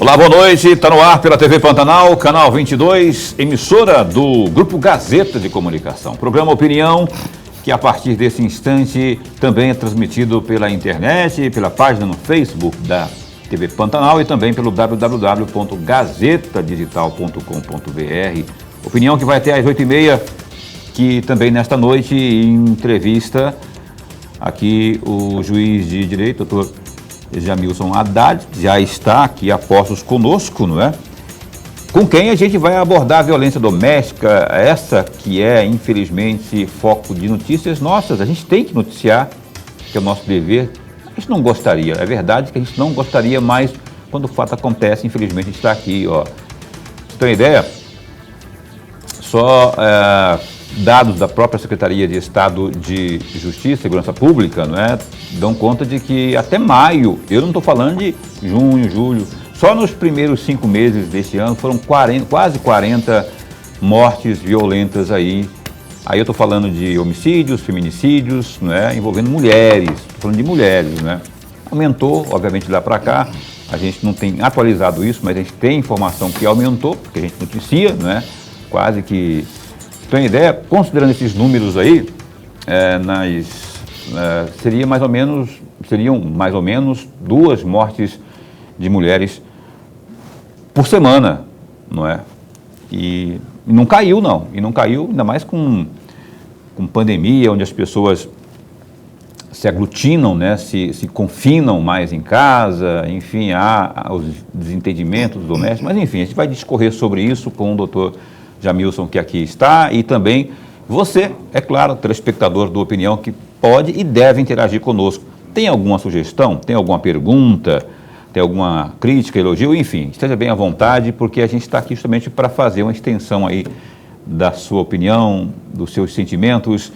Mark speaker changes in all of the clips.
Speaker 1: Olá, boa noite. Está no ar pela TV Pantanal, canal 22, emissora do Grupo Gazeta de Comunicação. Programa Opinião, que a partir desse instante também é transmitido pela internet, pela página no Facebook da TV Pantanal e também pelo www.gazetadigital.com.br. Opinião que vai até às 8h30, que também nesta noite, em entrevista, aqui o juiz de direito, doutor Jamilson Haddad, já está aqui a postos conosco, não é? Com quem a gente vai abordar a violência doméstica, essa que é, infelizmente, foco de notícias nossas. A gente tem que noticiar, que é o nosso dever. A gente não gostaria, é verdade que a gente não gostaria, mas quando o fato acontece, infelizmente, a gente está aqui, ó. Você tem uma ideia? Só dados da própria Secretaria de Estado de Justiça e Segurança Pública, não é, dão conta de que até maio, eu não estou falando de junho, julho, só nos primeiros 5 meses deste ano foram quase 40 mortes violentas aí. Aí eu estou falando de homicídios, feminicídios, não é, envolvendo mulheres, estou falando de mulheres, não é. Aumentou, obviamente, de lá para cá, a gente não tem atualizado isso, mas a gente tem informação que aumentou, porque a gente noticia, não é, quase que... Tem uma ideia, considerando esses números aí, seriam mais ou menos 2 mortes de mulheres por semana, não é? E não caiu, não. E não caiu, ainda mais com pandemia, onde as pessoas se aglutinam, né? Se confinam mais em casa, enfim, há os desentendimentos domésticos, mas enfim, a gente vai discorrer sobre isso com o doutor Jamilson, que aqui está, e também você, é claro, telespectador do Opinião, que pode e deve interagir conosco. Tem alguma sugestão? Tem alguma pergunta? Tem alguma crítica, elogio? Enfim, esteja bem à vontade, porque a gente está aqui justamente para fazer uma extensão aí da sua opinião, dos seus sentimentos,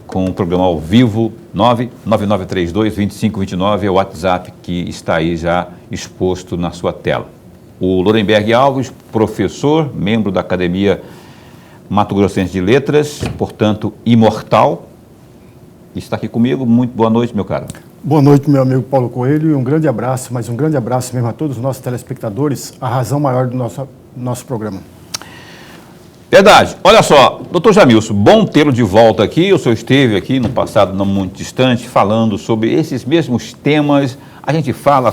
Speaker 1: com o programa ao vivo, 99932-2529, é o WhatsApp que está aí já exposto na sua tela. O Lorenberg Alves, professor, membro da Academia Mato Grossense de Letras, portanto, imortal, está aqui comigo. Muito boa noite, meu caro.
Speaker 2: Boa noite, meu amigo Paulo Coelho, e um grande abraço, mas um grande abraço mesmo a todos os nossos telespectadores, a razão maior do nosso programa.
Speaker 1: Verdade. Olha só, doutor Jamilson, bom tê-lo de volta aqui. O senhor esteve aqui no passado não muito distante, falando sobre esses mesmos temas. A gente fala.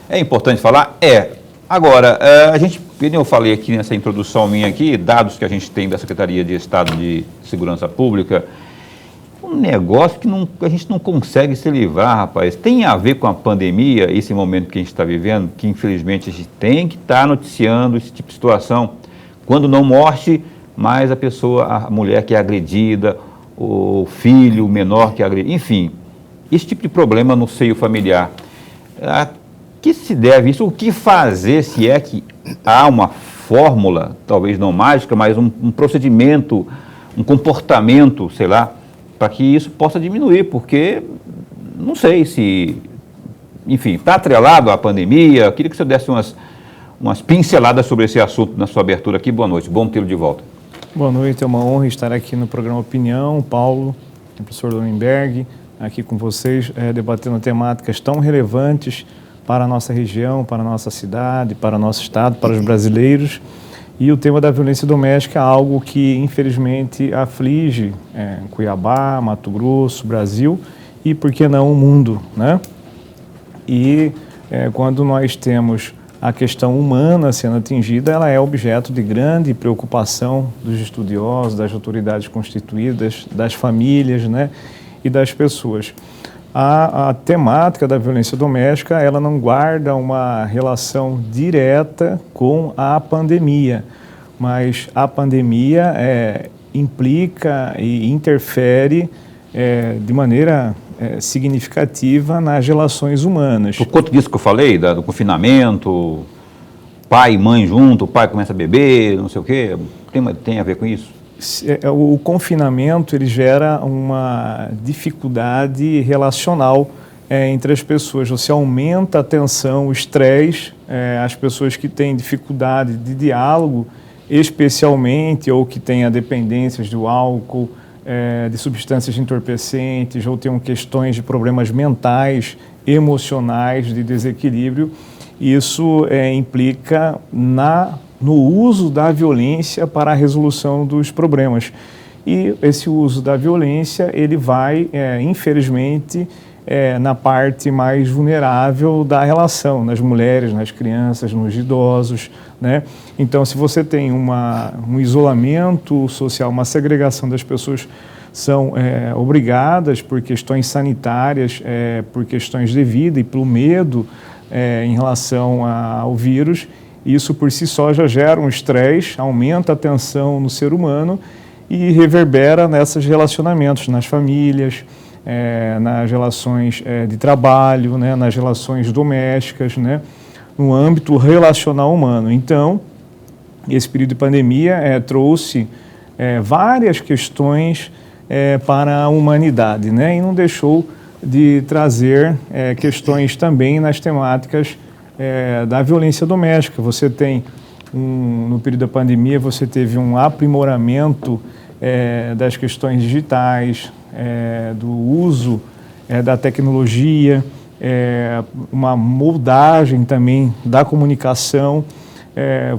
Speaker 1: É importante falar? É. Agora, a gente, como eu falei aqui nessa introdução minha aqui, dados que a gente tem da Secretaria de Estado de Segurança Pública, um negócio que a gente não consegue se livrar, rapaz. Tem a ver com a pandemia, esse momento que a gente está vivendo, que infelizmente a gente tem que estar noticiando esse tipo de situação. Quando não morte, mas a pessoa, a mulher que é agredida, o filho, o menor que é agredido, enfim, esse tipo de problema no seio familiar. Que se deve isso? O que fazer, se é que há uma fórmula, talvez não mágica, mas um procedimento, um comportamento, sei lá, para que isso possa diminuir, porque não sei se, enfim, está atrelado à pandemia. Eu queria que você desse umas pinceladas sobre esse assunto na sua abertura aqui. Boa noite, bom tê-lo de volta.
Speaker 3: Boa noite, é uma honra estar aqui no programa Opinião, Paulo, o professor Lorenberg, aqui com vocês, debatendo temáticas tão relevantes para a nossa região, para a nossa cidade, para o nosso estado, para os brasileiros. E o tema da violência doméstica é algo que, infelizmente, aflige Cuiabá, Mato Grosso, Brasil e, por que não, o mundo, né? E quando nós temos a questão humana sendo atingida, ela é objeto de grande preocupação dos estudiosos, das autoridades constituídas, das famílias, né? E das pessoas. A temática da violência doméstica, ela não guarda uma relação direta com a pandemia, mas a pandemia implica e interfere de maneira significativa nas relações humanas.
Speaker 1: Por conta disso que eu falei, do confinamento, pai e mãe junto, o pai começa a beber, não sei o quê, tem a ver com isso?
Speaker 3: O confinamento, ele gera uma dificuldade relacional entre as pessoas. Você aumenta a tensão, o estresse, as pessoas que têm dificuldade de diálogo, especialmente, ou que têm dependências do álcool, de substâncias entorpecentes, ou tenham questões de problemas mentais, emocionais, de desequilíbrio, isso implica no uso da violência para a resolução dos problemas. E esse uso da violência, ele vai, infelizmente, na parte mais vulnerável da relação, nas mulheres, nas crianças, nos idosos, né? Então, se você tem um isolamento social, uma segregação das pessoas são obrigadas por questões sanitárias, por questões de vida e pelo medo em relação ao vírus, isso por si só já gera um estresse, aumenta a tensão no ser humano e reverbera nesses relacionamentos, nas famílias, nas relações de trabalho, né, nas relações domésticas, né, no âmbito relacional humano. Então, esse período de pandemia trouxe várias questões para a humanidade, né, e não deixou de trazer questões também nas temáticas da violência doméstica. Você tem, no período da pandemia, você teve um aprimoramento das questões digitais, do uso da tecnologia, uma moldagem também da comunicação,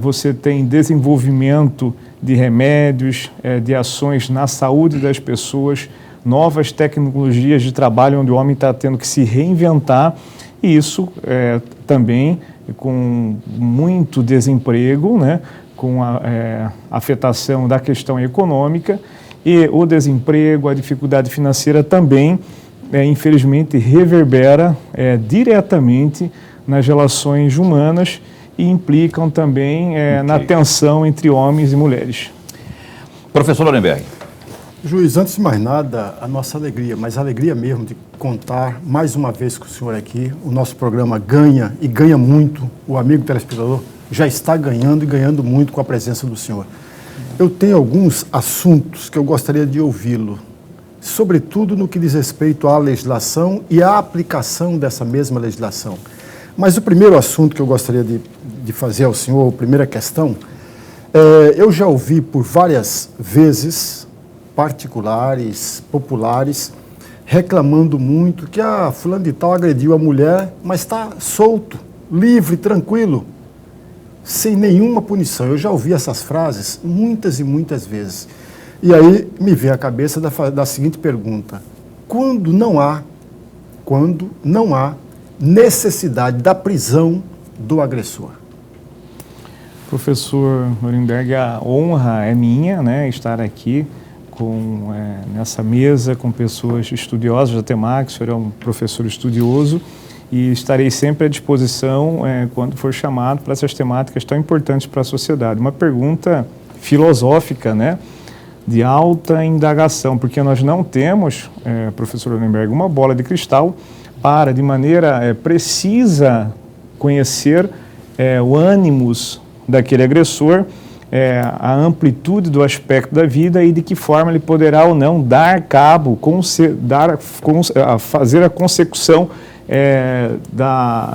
Speaker 3: você tem desenvolvimento de remédios, de ações na saúde das pessoas, novas tecnologias de trabalho onde o homem está tendo que se reinventar, e isso também com muito desemprego, né, com a afetação da questão econômica, e o desemprego, a dificuldade financeira também, infelizmente, reverbera diretamente nas relações humanas e implicam também na tensão entre homens e mulheres.
Speaker 1: Professor Lorenberg.
Speaker 2: Juiz, antes de mais nada, a nossa alegria, mas a alegria mesmo de contar mais uma vez com o senhor aqui. O nosso programa ganha e ganha muito. O amigo telespectador já está ganhando e ganhando muito com a presença do senhor. Eu tenho alguns assuntos que eu gostaria de ouvi-lo, sobretudo no que diz respeito à legislação e à aplicação dessa mesma legislação. Mas o primeiro assunto que eu gostaria de fazer ao senhor, a primeira questão, eu já ouvi por várias vezes particulares, populares, reclamando muito que a fulano de tal agrediu a mulher, mas está solto, livre, tranquilo, sem nenhuma punição. Eu já ouvi essas frases muitas e muitas vezes. E aí me veio à cabeça da seguinte pergunta: quando não há necessidade da prisão do agressor?
Speaker 3: Professor Lorenberg, a honra é minha, né, estar aqui nessa mesa com pessoas estudiosas da temática. O senhor é um professor estudioso e estarei sempre à disposição quando for chamado para essas temáticas tão importantes para a sociedade. Uma pergunta filosófica, né, de alta indagação, porque nós não temos, professor Lorenberg, uma bola de cristal para, de maneira precisa, conhecer o ânimos daquele agressor, a amplitude do aspecto da vida e de que forma ele poderá ou não dar cabo, fazer a consecução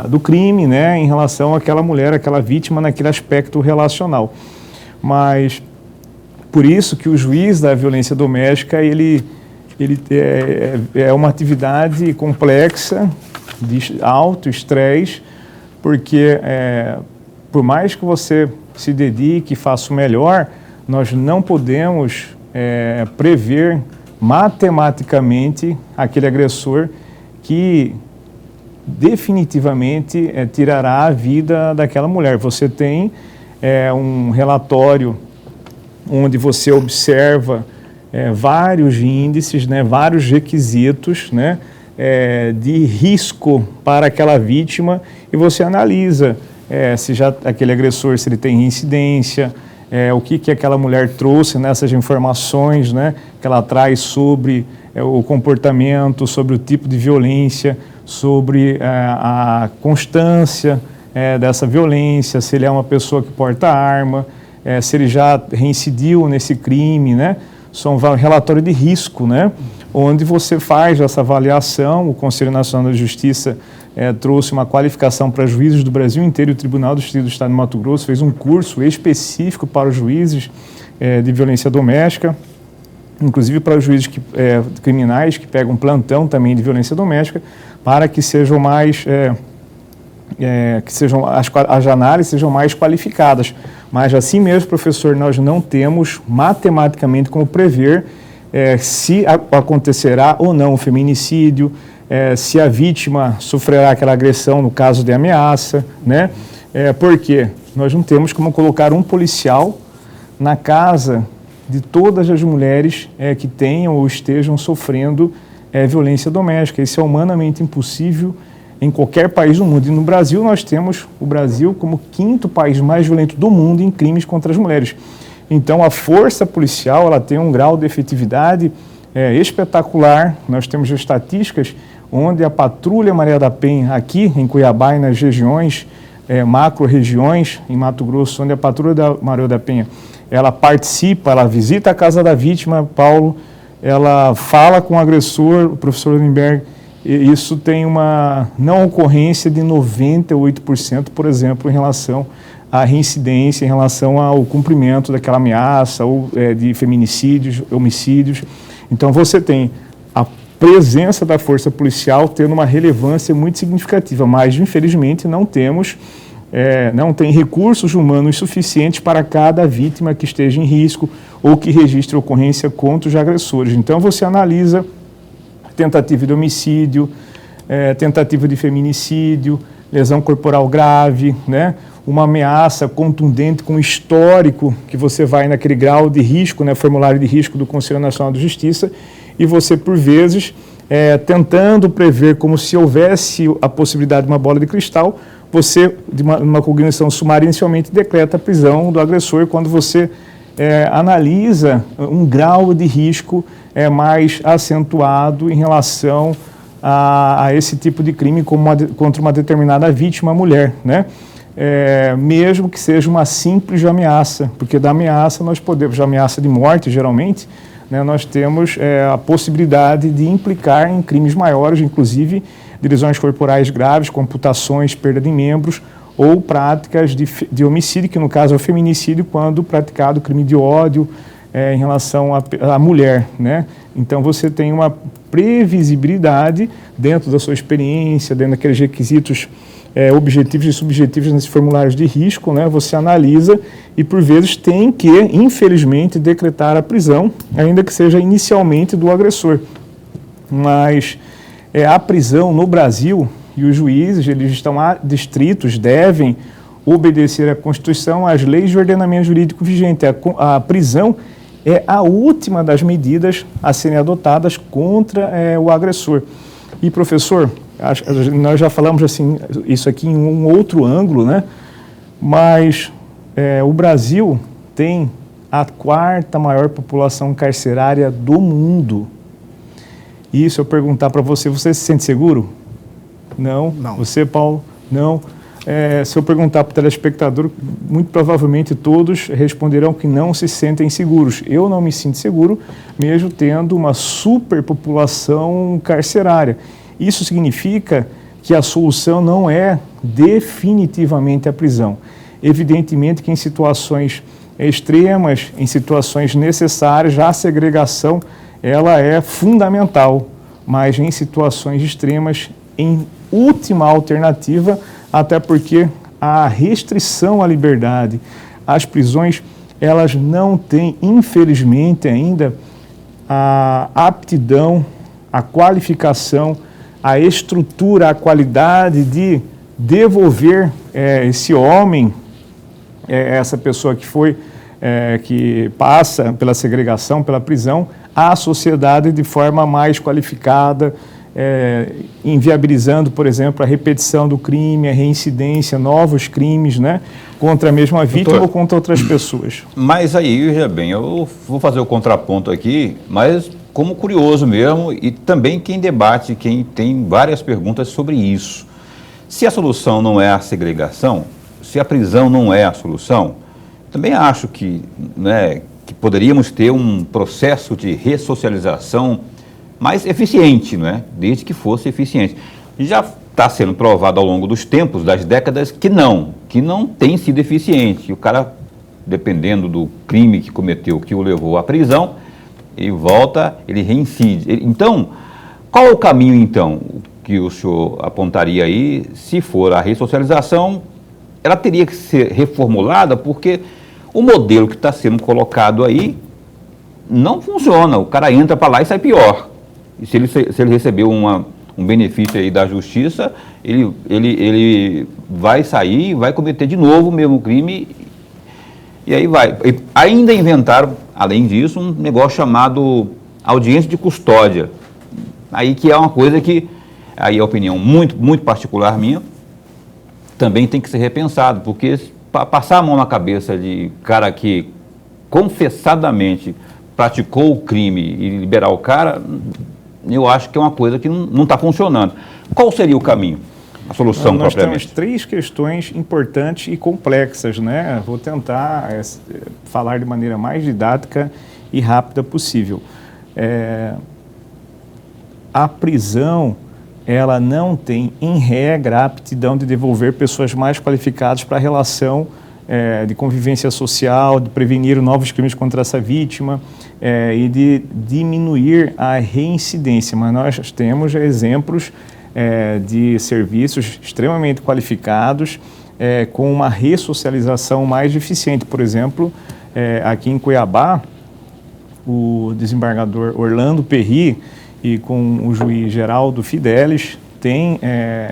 Speaker 3: do crime, né, em relação àquela mulher, àquela vítima, naquele aspecto relacional. Mas por isso que o juiz da violência doméstica, ele é uma atividade complexa, de alto estresse, porque por mais que você se dedique e faça o melhor, nós não podemos prever matematicamente aquele agressor que definitivamente tirará a vida daquela mulher. Você tem um relatório onde você observa vários índices, né, vários requisitos, né, de risco para aquela vítima, e você analisa se já aquele agressor, se ele tem reincidência, o que aquela mulher trouxe nessas informações, né, que ela traz sobre o comportamento, sobre o tipo de violência, sobre a constância dessa violência, se ele é uma pessoa que porta arma, se ele já reincidiu nesse crime, né? São um relatório de risco, né? Onde você faz essa avaliação. O Conselho Nacional da Justiça trouxe uma qualificação para juízes do Brasil inteiro, e o Tribunal do Distrito do Estado de Mato Grosso fez um curso específico para os juízes de violência doméstica, inclusive para os juízes criminais que pegam plantão também de violência doméstica, para que sejam mais que sejam as análises sejam mais qualificadas. Mas assim mesmo, professor, nós não temos matematicamente como prever se acontecerá ou não o feminicídio, se a vítima sofrerá aquela agressão no caso de ameaça, né? Porque nós não temos como colocar um policial na casa de todas as mulheres que tenham ou estejam sofrendo violência doméstica. Isso é humanamente impossível em qualquer país do mundo. E no Brasil, nós temos o Brasil como 5º país mais violento do mundo em crimes contra as mulheres. Então, a força policial ela tem um grau de efetividade espetacular. Nós temos estatísticas onde a Patrulha Maria da Penha, aqui em Cuiabá e nas regiões, macro-regiões, em Mato Grosso, onde a Patrulha da Maria da Penha, ela participa, ela visita a casa da vítima, Paulo, ela fala com o agressor, o professor Lindenberg, e isso tem uma não ocorrência de 98%, por exemplo, em relação à reincidência, em relação ao cumprimento daquela ameaça ou de feminicídios, homicídios. Então você tem a presença da força policial tendo uma relevância muito significativa, mas infelizmente não temos, não tem recursos humanos suficientes para cada vítima que esteja em risco ou que registre ocorrência contra os agressores. Então você analisa tentativa de homicídio, tentativa de feminicídio, lesão corporal grave, né? Uma ameaça contundente com histórico, que você vai naquele grau de risco, né? Formulário de risco do Conselho Nacional de Justiça, e você, por vezes, tentando prever como se houvesse a possibilidade de uma bola de cristal, você, de uma cognição sumária, inicialmente decreta a prisão do agressor quando você analisa um grau de risco mais acentuado em relação a esse tipo de crime contra uma determinada vítima, mulher, né? Mesmo que seja uma simples ameaça, porque da ameaça nós podemos, de ameaça de morte geralmente, né, nós temos a possibilidade de implicar em crimes maiores, inclusive de lesões corporais graves, computações, perda de membros, ou práticas de homicídio, que no caso é o feminicídio, quando praticado crime de ódio em relação à mulher, né? Então você tem uma previsibilidade dentro da sua experiência, dentro daqueles requisitos objetivos e subjetivos nesses formulários de risco, né? Você analisa e por vezes tem que, infelizmente, decretar a prisão, ainda que seja inicialmente do agressor. Mas a prisão no Brasil, e os juízes, eles estão adstritos, devem obedecer à Constituição, às leis de ordenamento jurídico vigente. A prisão é a última das medidas a serem adotadas contra o agressor. E, professor, nós já falamos assim, isso aqui em um outro ângulo, né? Mas o Brasil tem a 4ª maior população carcerária do mundo. E se eu perguntar para você, você se sente seguro? Não. Você, Paulo? Não. Se eu perguntar para o telespectador, muito provavelmente todos responderão que não se sentem seguros. Eu não me sinto seguro, mesmo tendo uma superpopulação carcerária. Isso significa que a solução não é definitivamente a prisão. Evidentemente que em situações extremas, em situações necessárias, a segregação ela é fundamental, mas em situações extremas, em última alternativa, até porque a restrição à liberdade, as prisões, elas não têm, infelizmente ainda, a aptidão, a qualificação, a estrutura, a qualidade de devolver esse homem, essa pessoa que passa pela segregação, pela prisão, à sociedade de forma mais qualificada, inviabilizando, por exemplo, a repetição do crime, a reincidência, novos crimes, né, contra a mesma vítima ou contra outras pessoas.
Speaker 1: Mas aí, veja bem, eu vou fazer o contraponto aqui, mas como curioso mesmo, e também quem debate, quem tem várias perguntas sobre isso. Se a solução não é a segregação, se a prisão não é a solução, também acho que, né, que poderíamos ter um processo de ressocialização mais eficiente, né? Desde que fosse eficiente. Já está sendo provado ao longo dos tempos, das décadas, que não tem sido eficiente. E o cara, dependendo do crime que cometeu, que o levou à prisão, ele volta, ele reincide. Então, qual é o caminho, então? que o senhor apontaria aí, se for a ressocialização, ela teria que ser reformulada, porque o modelo que está sendo colocado aí não funciona. O cara entra para lá e sai pior. E se ele receber um benefício aí da justiça, ele vai sair e vai cometer de novo o mesmo crime. E aí vai. E ainda inventaram, além disso, um negócio chamado audiência de custódia. Aí que é uma coisa que, aí é a opinião muito, muito particular minha, também tem que ser repensado, porque passar a mão na cabeça de cara que confessadamente praticou o crime e liberar o cara, eu acho que é uma coisa que não está funcionando. Qual seria o caminho, a solução
Speaker 3: nós
Speaker 1: propriamente?
Speaker 3: Temos 3 questões importantes e complexas, né? Vou tentar falar de maneira mais didática e rápida possível. A prisão, ela não tem, em regra, a aptidão de devolver pessoas mais qualificadas para a relação de convivência social, de prevenir novos crimes contra essa vítima e de diminuir a reincidência. Mas nós temos exemplos de serviços extremamente qualificados com uma ressocialização mais eficiente. Por exemplo, aqui em Cuiabá, o desembargador Orlando Perry e com o juiz Geraldo Fidelis tem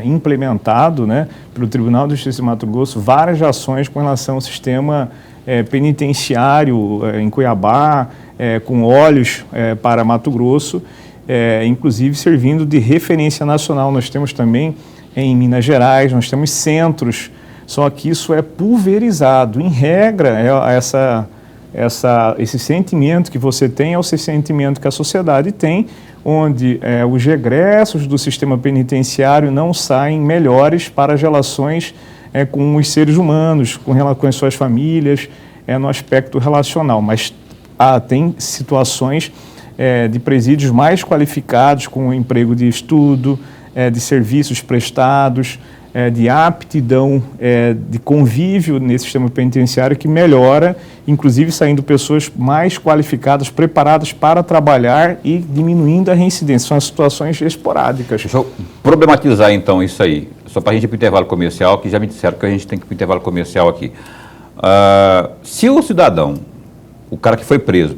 Speaker 3: implementado, né, pelo Tribunal de Justiça de Mato Grosso, várias ações com relação ao sistema penitenciário em Cuiabá, com olhos para Mato Grosso, inclusive servindo de referência nacional. Nós temos também em Minas Gerais, nós temos centros, só que isso é pulverizado. Em regra, esse sentimento que você tem é o sentimento que a sociedade tem, onde os regressos do sistema penitenciário não saem melhores para as relações com os seres humanos, com as suas famílias, no aspecto relacional. Mas tem situações de presídios mais qualificados, com o emprego de estudo, de serviços prestados, de aptidão, de convívio nesse sistema penitenciário que melhora, inclusive saindo pessoas mais qualificadas, preparadas para trabalhar e diminuindo a reincidência. São as situações esporádicas.
Speaker 1: Deixa eu problematizar então isso aí, só para a gente ir para o intervalo comercial, que já me disseram que a gente tem que ir para o intervalo comercial aqui. Se o cidadão, o cara que foi preso,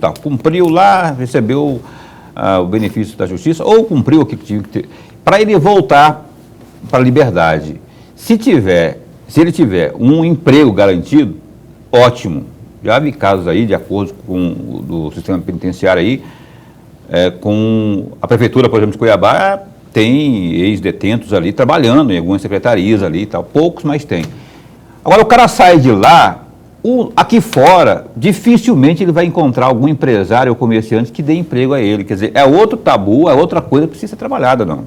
Speaker 1: tá, cumpriu lá, recebeu o benefício da justiça, ou cumpriu o que tinha que ter, para ele voltar para a liberdade. Se ele tiver um emprego garantido, ótimo. Já vi casos aí, de acordo com o do sistema penitenciário aí, com a prefeitura, por exemplo, de Cuiabá, tem ex-detentos ali trabalhando em algumas secretarias ali e tal, poucos, mas tem. Agora o cara sai de lá, aqui fora, dificilmente ele vai encontrar algum empresário ou comerciante que dê emprego a ele. Quer dizer, é outro tabu, é outra coisa que precisa ser trabalhada, não.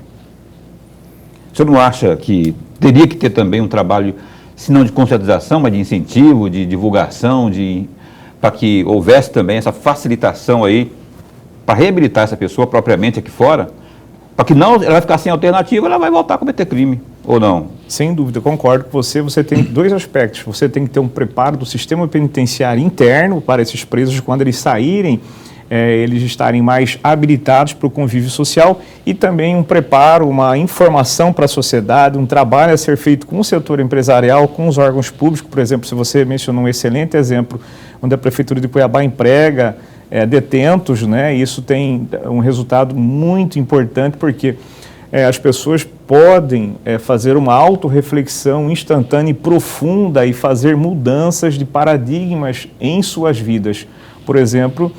Speaker 1: Você não acha que teria que ter também um trabalho, se não de conscientização, mas de incentivo, de divulgação, para que houvesse também essa facilitação aí, para reabilitar essa pessoa propriamente aqui fora, para que não ela vai ficar sem alternativa, ela vai voltar a cometer crime, ou não?
Speaker 3: Sem dúvida, concordo com você. Você tem 2 aspectos. Você tem que ter um preparo do sistema penitenciário interno para esses presos, quando eles saírem, eles estarem mais habilitados para o convívio social, e também um preparo, uma informação para a sociedade, um trabalho a ser feito com o setor empresarial, com os órgãos públicos. Por exemplo, se você mencionou um excelente exemplo, onde a Prefeitura de Cuiabá emprega detentos, né? Isso tem um resultado muito importante, porque as pessoas podem fazer uma autorreflexão instantânea e profunda e fazer mudanças de paradigmas em suas vidas. Por exemplo,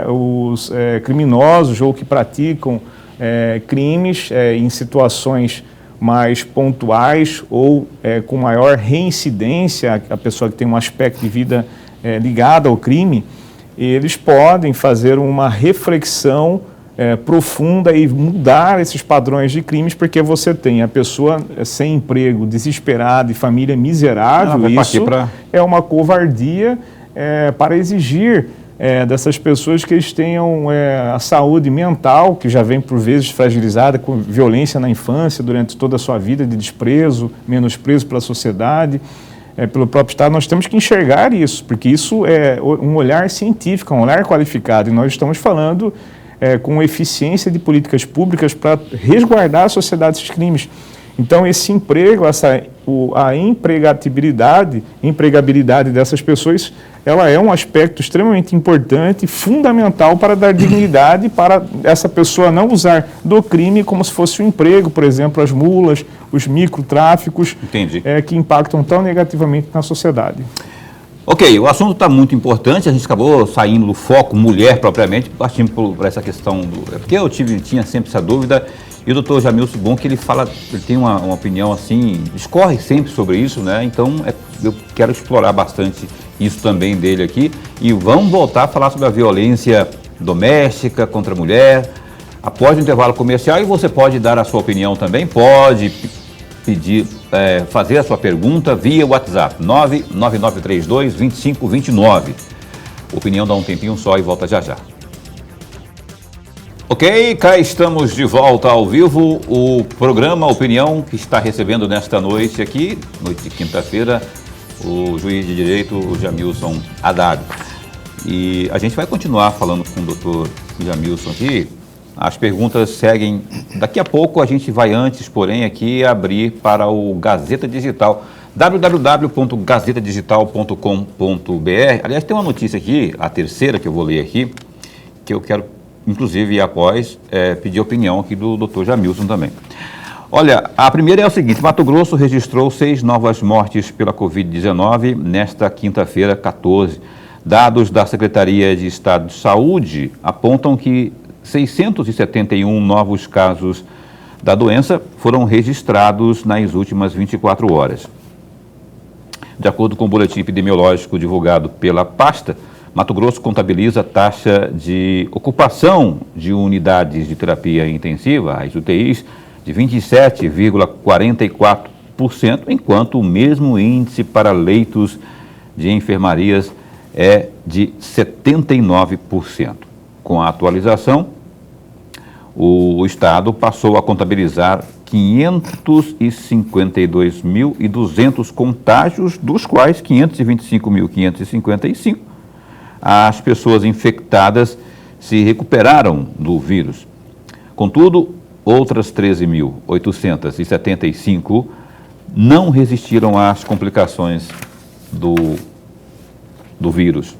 Speaker 3: os criminosos ou que praticam crimes em situações mais pontuais ou com maior reincidência, a pessoa que tem um aspecto de vida ligado ao crime, eles podem fazer uma reflexão profunda e mudar esses padrões de crimes, porque você tem a pessoa sem emprego, desesperada e família miserável. Isso é uma covardia para exigir dessas pessoas que eles tenham a saúde mental, que já vem por vezes fragilizada com violência na infância, durante toda a sua vida, de desprezo, menosprezo pela sociedade, pelo próprio Estado. Nós temos que enxergar isso, porque isso é um olhar científico, um olhar qualificado, e nós estamos falando com eficiência de políticas públicas para resguardar a sociedade desses crimes. Então, esse emprego, a empregabilidade dessas pessoas, ela é um aspecto extremamente importante, fundamental para dar dignidade, para essa pessoa não usar do crime como se fosse um emprego, por exemplo, as mulas, os microtráficos, que impactam tão negativamente na sociedade.
Speaker 1: Ok, o assunto está muito importante, a gente acabou saindo do foco mulher propriamente, partindo por essa questão porque eu tinha sempre essa dúvida, e o doutor Jamilson, bom que ele tem uma opinião assim, discorre sempre sobre isso, né? Então eu quero explorar bastante isso também dele aqui, e vamos voltar a falar sobre a violência doméstica contra a mulher, após o intervalo comercial, e você pode dar a sua opinião também, pode pedir, fazer a sua pergunta via WhatsApp, 99932-2529. Opinião dá um tempinho só e volta já já. Ok, cá estamos de volta ao vivo, o programa Opinião, que está recebendo nesta noite aqui, noite de quinta-feira, o juiz de direito, o Jamilson Haddad. E a gente vai continuar falando com o doutor Jamilson aqui. As perguntas seguem. Daqui a pouco a gente vai antes, porém, aqui abrir para o Gazeta Digital, www.gazetadigital.com.br. Aliás, tem uma notícia aqui, a terceira que eu vou ler aqui, que eu quero, inclusive, após, pedir a opinião aqui do Dr. Jamilson também. Olha, a primeira é o seguinte: Mato Grosso registrou 6 novas mortes pela Covid-19 nesta quinta-feira, 14. Dados da Secretaria de Estado de Saúde apontam que 671 novos casos da doença foram registrados nas últimas 24 horas. De acordo com o boletim epidemiológico divulgado pela pasta, Mato Grosso contabiliza a taxa de ocupação de unidades de terapia intensiva, as UTIs, de 27,44%, enquanto o mesmo índice para leitos de enfermarias é de 79%. Com a atualização, o Estado passou a contabilizar 552.200 contágios, dos quais 525.555 as pessoas infectadas se recuperaram do vírus. Contudo, outras 13.875 não resistiram às complicações do vírus.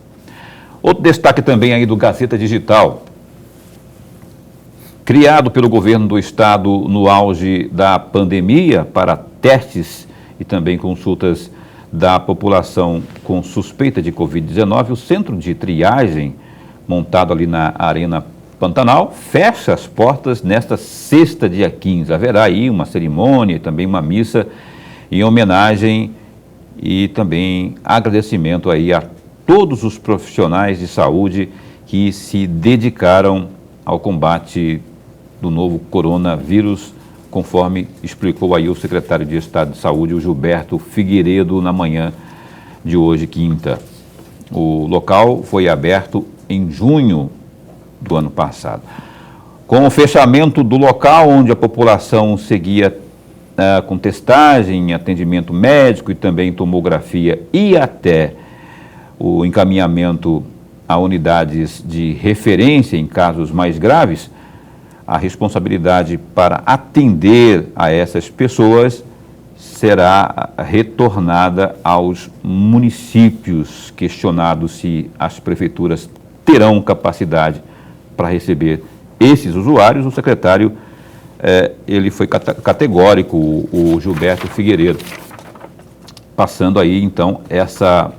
Speaker 1: Outro destaque também aí do Gazeta Digital. Criado pelo governo do estado no auge da pandemia para testes e também consultas da população com suspeita de Covid-19, o centro de triagem, montado ali na Arena Pantanal, fecha as portas nesta sexta, dia 15. Haverá aí uma cerimônia e também uma missa em homenagem e também agradecimento aí a todos os profissionais de saúde que se dedicaram ao combate do novo coronavírus, conforme explicou aí o secretário de Estado de Saúde, o Gilberto Figueiredo, na manhã de hoje, quinta. O local foi aberto em junho do ano passado. Com o fechamento do local, onde a população seguia com testagem, atendimento médico e também tomografia e até o encaminhamento a unidades de referência em casos mais graves, a responsabilidade para atender a essas pessoas será retornada aos municípios, questionado se as prefeituras terão capacidade para receber esses usuários. O secretário, ele foi categórico, o Gilberto Figueiredo, passando aí então essa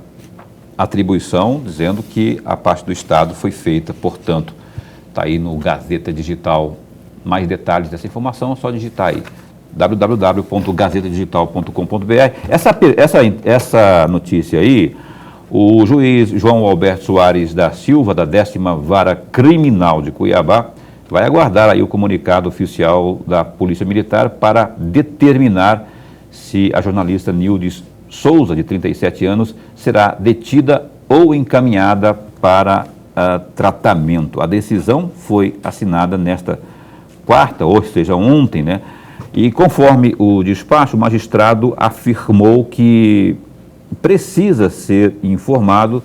Speaker 1: atribuição, dizendo que a parte do Estado foi feita, portanto, está aí no Gazeta Digital. Mais detalhes dessa informação é só digitar aí, www.gazetadigital.com.br. Essa notícia aí, o juiz João Alberto Soares da Silva, da 10ª Vara Criminal de Cuiabá, vai aguardar aí o comunicado oficial da Polícia Militar para determinar se a jornalista Nildes Souza, de 37 anos, será detida ou encaminhada para tratamento. A decisão foi assinada nesta quarta, ou seja, ontem, né? E conforme o despacho, o magistrado afirmou que precisa ser informado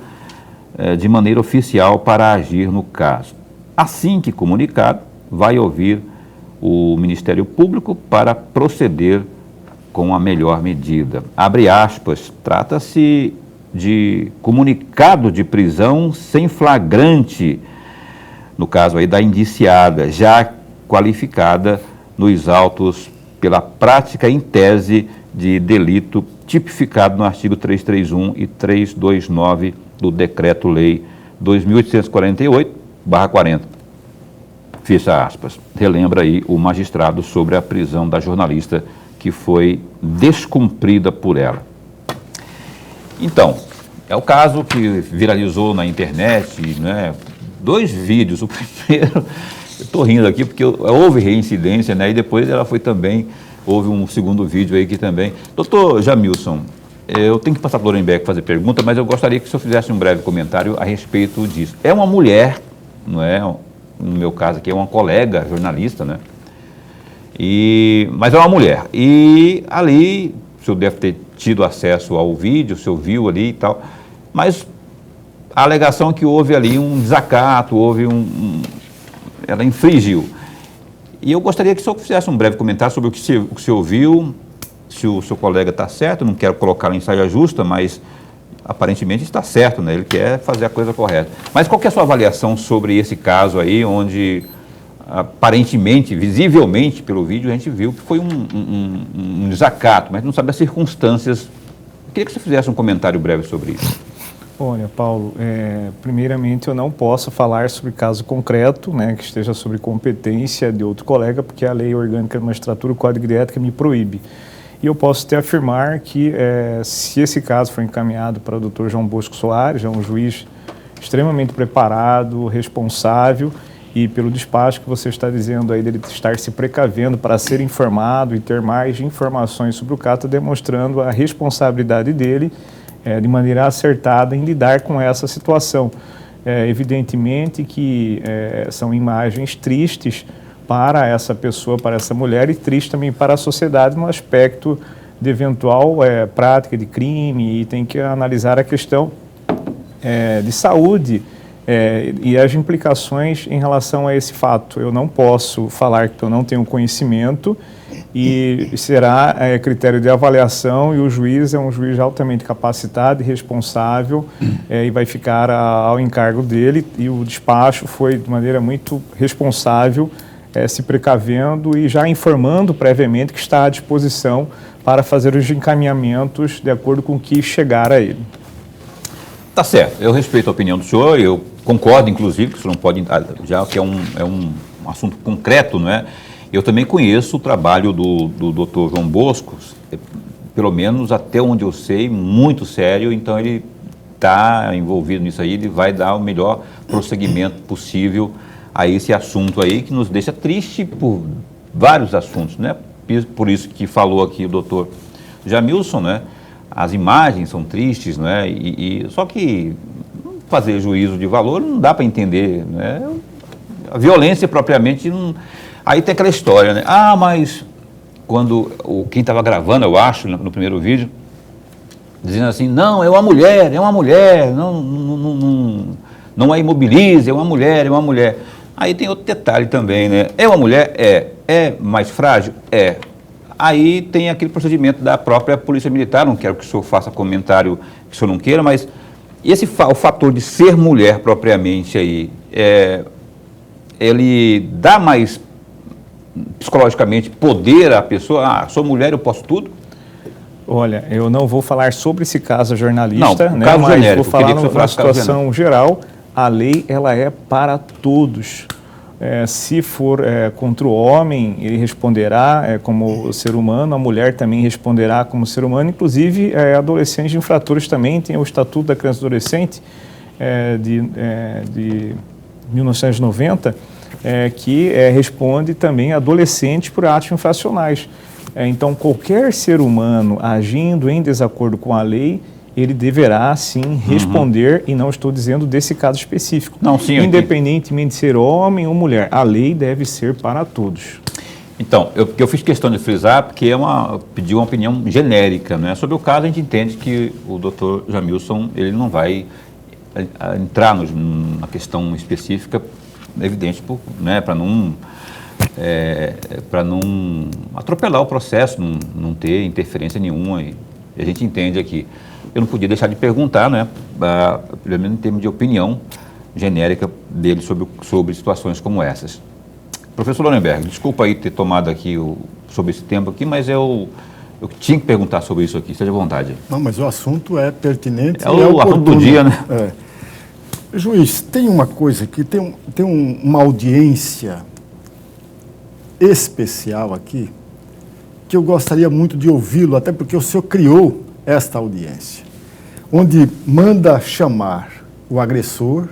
Speaker 1: de maneira oficial para agir no caso. Assim que comunicado, vai ouvir o Ministério Público para proceder com a melhor medida. Abre aspas, trata-se de comunicado de prisão sem flagrante, no caso aí da indiciada, já qualificada nos autos pela prática em tese de delito tipificado no artigo 331 e 329 do Decreto-Lei 2848/40. Fecha aspas. Relembra aí o magistrado sobre a prisão da jornalista que foi descumprida por ela. Então, é o caso que viralizou na internet, né? 2 vídeos. O primeiro, eu estou rindo aqui porque houve reincidência, né? E depois ela foi também, houve um segundo vídeo aí que também... Doutor Jamilson, eu tenho que passar para o Lorenberg fazer pergunta, mas eu gostaria que o senhor fizesse um breve comentário a respeito disso. É uma mulher, não é? No meu caso aqui é uma colega jornalista, né? Mas é uma mulher. E ali, o senhor deve ter tido acesso ao vídeo, o senhor viu ali e tal, mas a alegação é que houve ali um desacato, ela infringiu. E eu gostaria que o senhor fizesse um breve comentário sobre o que o senhor viu, se o seu colega está certo, não quero colocá-lo em saia justa, mas aparentemente está certo, né? Ele quer fazer a coisa correta. Mas qual que é a sua avaliação sobre esse caso aí, onde aparentemente, visivelmente, pelo vídeo, a gente viu que foi um desacato, mas não sabe as circunstâncias. Eu queria que você fizesse um comentário breve sobre isso.
Speaker 3: Olha, Paulo, primeiramente eu não posso falar sobre caso concreto, né, que esteja sobre competência de outro colega, porque a Lei Orgânica da Magistratura, o Código de Ética, me proíbe. E eu posso até afirmar que, se esse caso for encaminhado para o Dr. João Bosco Soares, é um juiz extremamente preparado, responsável, e pelo despacho que você está dizendo aí dele estar se precavendo para ser informado e ter mais informações sobre o caso, demonstrando a responsabilidade dele de maneira acertada em lidar com essa situação. Evidentemente que são imagens tristes para essa pessoa, para essa mulher, e triste também para a sociedade no aspecto de eventual prática de crime, e tem que analisar a questão de saúde e as implicações em relação a esse fato. Eu não posso falar que eu não tenho conhecimento, e será critério de avaliação, e o juiz é um juiz altamente capacitado e responsável, e vai ficar ao encargo dele, e o despacho foi de maneira muito responsável, se precavendo e já informando previamente que está à disposição para fazer os encaminhamentos de acordo com o que chegar a ele.
Speaker 1: Tá certo, eu respeito a opinião do senhor, eu concordo, inclusive, que o senhor não pode, já que é um assunto concreto, não é? Eu também conheço o trabalho do Dr. João Bosco, pelo menos até onde eu sei, muito sério, então ele está envolvido nisso aí, ele vai dar o melhor prosseguimento possível a esse assunto aí, que nos deixa triste por vários assuntos, né? Por isso que falou aqui o doutor Jamilson, né? As imagens são tristes, né? Só que fazer juízo de valor não dá para entender, né? A violência propriamente não... Aí tem aquela história, né? Mas quando quem estava gravando, eu acho, no primeiro vídeo, dizendo assim, não, é uma mulher, não a imobilize, é uma mulher. Aí tem outro detalhe também, né? É uma mulher? É mais frágil? É. Aí tem aquele procedimento da própria Polícia Militar, não quero que o senhor faça comentário que o senhor não queira, mas o fator de ser mulher propriamente aí, ele dá mais psicologicamente poder à pessoa? Sou mulher, eu posso tudo?
Speaker 3: Olha, eu não vou falar sobre esse caso jornalista,
Speaker 1: não, caso
Speaker 3: mas
Speaker 1: genérico,
Speaker 3: vou falar numa situação geral. A lei, ela é para todos. Se for contra o homem, ele responderá como ser humano, a mulher também responderá como ser humano, inclusive adolescentes infratores também, tem o Estatuto da Criança e Adolescente de 1990, que responde também a adolescentes por atos infracionais. Então, qualquer ser humano agindo em desacordo com a lei, ele deverá, sim, responder, e não estou dizendo desse caso específico.
Speaker 1: Não, sim,
Speaker 3: independentemente de ser homem ou mulher, a lei deve ser para todos.
Speaker 1: Então, eu fiz questão de frisar porque pedi uma opinião genérica, né? Sobre o caso, a gente entende que o doutor Jamilson, ele não vai entrar na questão específica, evidente, né, para não atropelar o processo, não ter interferência nenhuma, e a gente entende aqui. Eu não podia deixar de perguntar, né, pelo menos em termos de opinião genérica dele sobre situações como essas. Professor Lorenberg, desculpa aí ter tomado aqui sobre esse tempo aqui, mas eu tinha que perguntar sobre isso aqui, esteja à vontade.
Speaker 2: Não, mas o assunto é pertinente.
Speaker 1: É o assunto do dia, né?
Speaker 2: Juiz, tem uma coisa aqui, tem uma audiência especial aqui, que eu gostaria muito de ouvi-lo, até porque o senhor criou esta audiência, onde manda chamar o agressor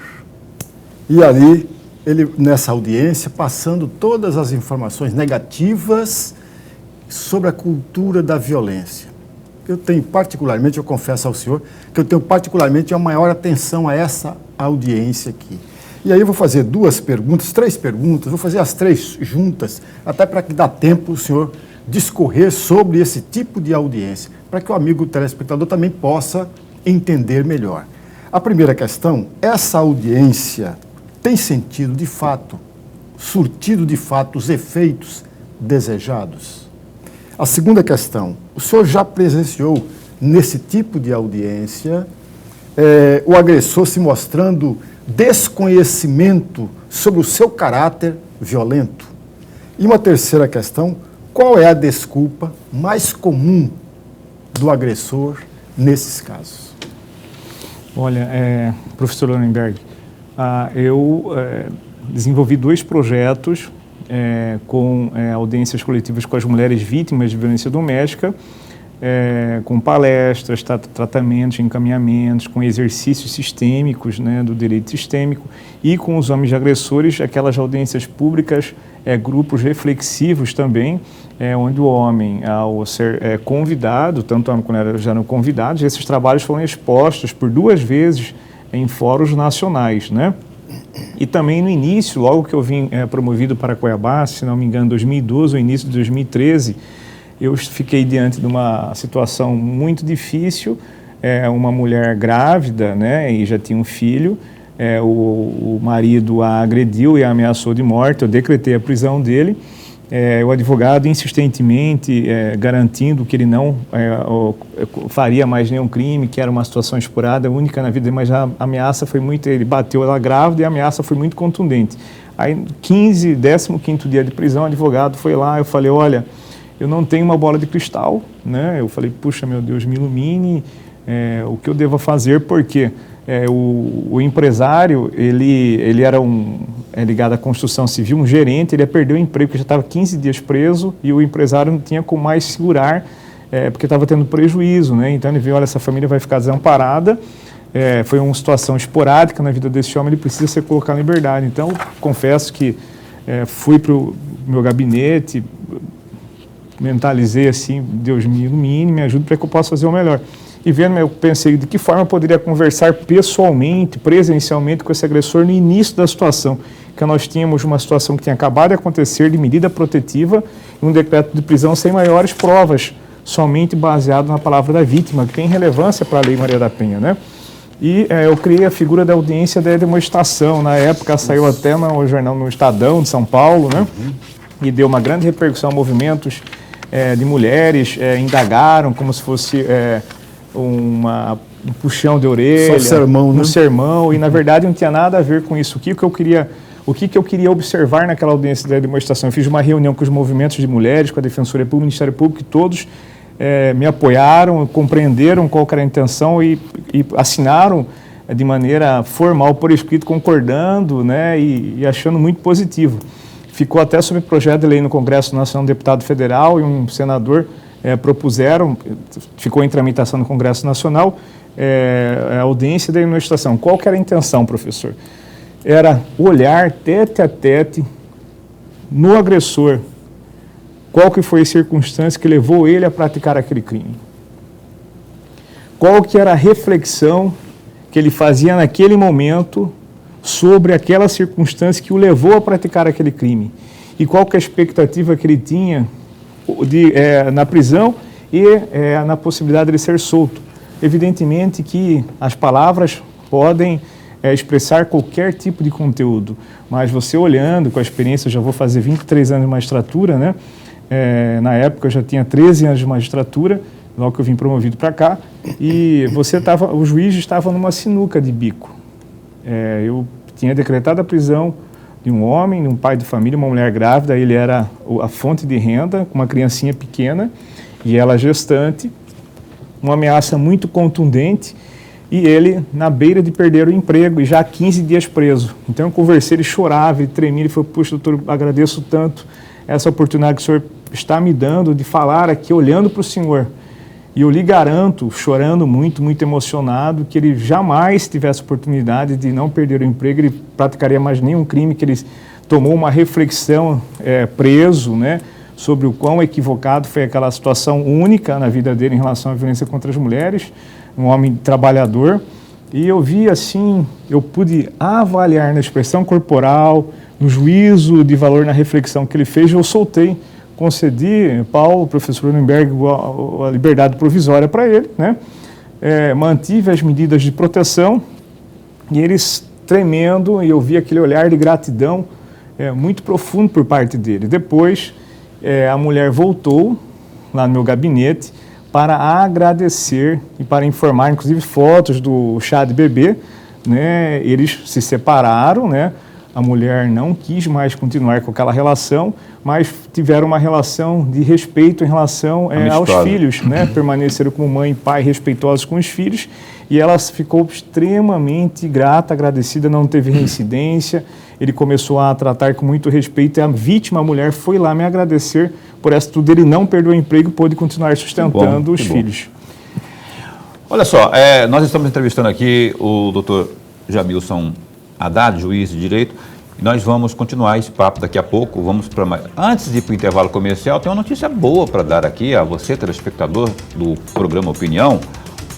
Speaker 2: e ali, ele nessa audiência, passando todas as informações negativas sobre a cultura da violência. Eu tenho particularmente, eu confesso ao senhor, que eu tenho particularmente a maior atenção a essa audiência aqui. E aí eu vou fazer três perguntas, vou fazer as três juntas, até para que dá tempo o senhor discorrer sobre esse tipo de audiência, para que o amigo telespectador também possa entender melhor. A primeira questão, essa audiência tem sentido de fato, surtido de fato os efeitos desejados? A segunda questão, o senhor já presenciou nesse tipo de audiência o agressor se mostrando desconhecimento sobre o seu caráter violento? E uma terceira questão, qual é a desculpa mais comum do agressor nesses casos?
Speaker 3: Olha, professor Lorenberg, eu desenvolvi 2 projetos com audiências coletivas com as mulheres vítimas de violência doméstica, com palestras, tratamentos, encaminhamentos, com exercícios sistêmicos, né, do direito sistêmico, e com os homens agressores, aquelas audiências públicas, grupos reflexivos também, onde o homem, ao ser convidado, tanto o homem quanto a mulher já eram convidados, esses trabalhos foram expostos por 2 vezes em fóruns nacionais, né? E também no início, logo que eu vim promovido para Cuiabá, se não me engano, em 2012 ou início de 2013, eu fiquei diante de uma situação muito difícil, uma mulher grávida, né, e já tinha um filho, o marido a agrediu e a ameaçou de morte, eu decretei a prisão dele, o advogado insistentemente garantindo que ele não faria mais nenhum crime, que era uma situação esporádica, única na vida dele, mas a ameaça foi muito, ele bateu ela grávida e a ameaça foi muito contundente. Aí, 15º dia de prisão, o advogado foi lá, eu falei, olha, eu não tenho uma bola de cristal, né? Eu falei, puxa, meu Deus, me ilumine, o que eu devo fazer, porque o empresário, ele era ligado à construção civil, um gerente, ele ia perder o emprego, porque já estava 15 dias preso, e o empresário não tinha como mais segurar, porque estava tendo prejuízo, né? Então ele viu, olha, essa família vai ficar desamparada, foi uma situação esporádica na vida desse homem, ele precisa ser colocado em liberdade. Então, confesso que fui para o meu gabinete, mentalizei assim, Deus me ilumine, me ajude para que eu possa fazer o melhor. E vendo, eu pensei de que forma eu poderia conversar pessoalmente, presencialmente com esse agressor no início da situação, que nós tínhamos uma situação que tinha acabado de acontecer de medida protetiva e um decreto de prisão sem maiores provas, somente baseado na palavra da vítima, que tem relevância para a Lei Maria da Penha, né? E eu criei a figura da audiência da demonstração. Na época saiu até no jornal, no Estadão de São Paulo, né? E deu uma grande repercussão a movimentos de mulheres, indagaram como se fosse um puxão de orelha,
Speaker 2: só sermão, né?
Speaker 3: Um sermão, e na verdade não tinha nada a ver com isso. O que eu queria observar naquela audiência da demonstração? Eu fiz uma reunião com os movimentos de mulheres, com a Defensoria Pública, o Ministério Público, e todos me apoiaram, compreenderam qual era a intenção e assinaram de maneira formal, por escrito, concordando, né, e achando muito positivo. Ficou até sob projeto de lei no Congresso Nacional, um deputado federal e um senador propuseram, ficou em tramitação no Congresso Nacional, a audiência da demonstração. Qual que era a intenção, professor? Era olhar tete a tete no agressor, qual que foi a circunstância que levou ele a praticar aquele crime. Qual que era a reflexão que ele fazia naquele momento sobre aquela circunstância que o levou a praticar aquele crime. E qual que é a expectativa que ele tinha na prisão e na possibilidade de ele ser solto. Evidentemente que as palavras podem expressar qualquer tipo de conteúdo. Mas você olhando, com a experiência, eu já vou fazer 23 anos de magistratura, né? Na época eu já tinha 13 anos de magistratura, logo que eu vim promovido para cá, e o juiz estava numa sinuca de bico. Eu tinha decretado a prisão de um homem, de um pai de família, uma mulher grávida, ele era a fonte de renda, com uma criancinha pequena, e ela gestante, uma ameaça muito contundente, e ele na beira de perder o emprego, e já há 15 dias preso. Então eu conversei, ele chorava, ele tremia, ele falou, puxa, doutor, agradeço tanto essa oportunidade que o senhor está me dando de falar aqui, olhando para o senhor. E eu lhe garanto, chorando muito, muito emocionado, que ele jamais tivesse oportunidade de não perder o emprego, ele praticaria mais nenhum crime, que ele tomou uma reflexão preso, né, sobre o quão equivocado foi aquela situação única na vida dele em relação à violência contra as mulheres, um homem trabalhador. E eu vi assim, eu pude avaliar na expressão corporal, no juízo de valor, na reflexão que ele fez, eu soltei, concedi, Paulo, professor Lindenberg, a liberdade provisória para ele, né? Mantive as medidas de proteção e eles tremendo, e eu vi aquele olhar de gratidão muito profundo por parte dele. Depois, a mulher voltou lá no meu gabinete para agradecer e para informar, inclusive, fotos do chá de bebê, né? Eles se separaram, né? A mulher não quis mais continuar com aquela relação, mas tiveram uma relação de respeito em relação aos filhos, né? Permaneceram como mãe e pai respeitosos com os filhos, e ela ficou extremamente grata, agradecida, não teve reincidência. Ele começou a tratar com muito respeito, e a vítima, a mulher, foi lá me agradecer por essa tudo. Ele não perdeu o emprego e pôde continuar sustentando os filhos.
Speaker 1: Olha só, nós estamos entrevistando aqui o doutor Jamilson Haddad, juiz de direito, e nós vamos continuar esse papo daqui a pouco. Antes de ir para o intervalo comercial, tem uma notícia boa para dar aqui a você, telespectador do programa Opinião.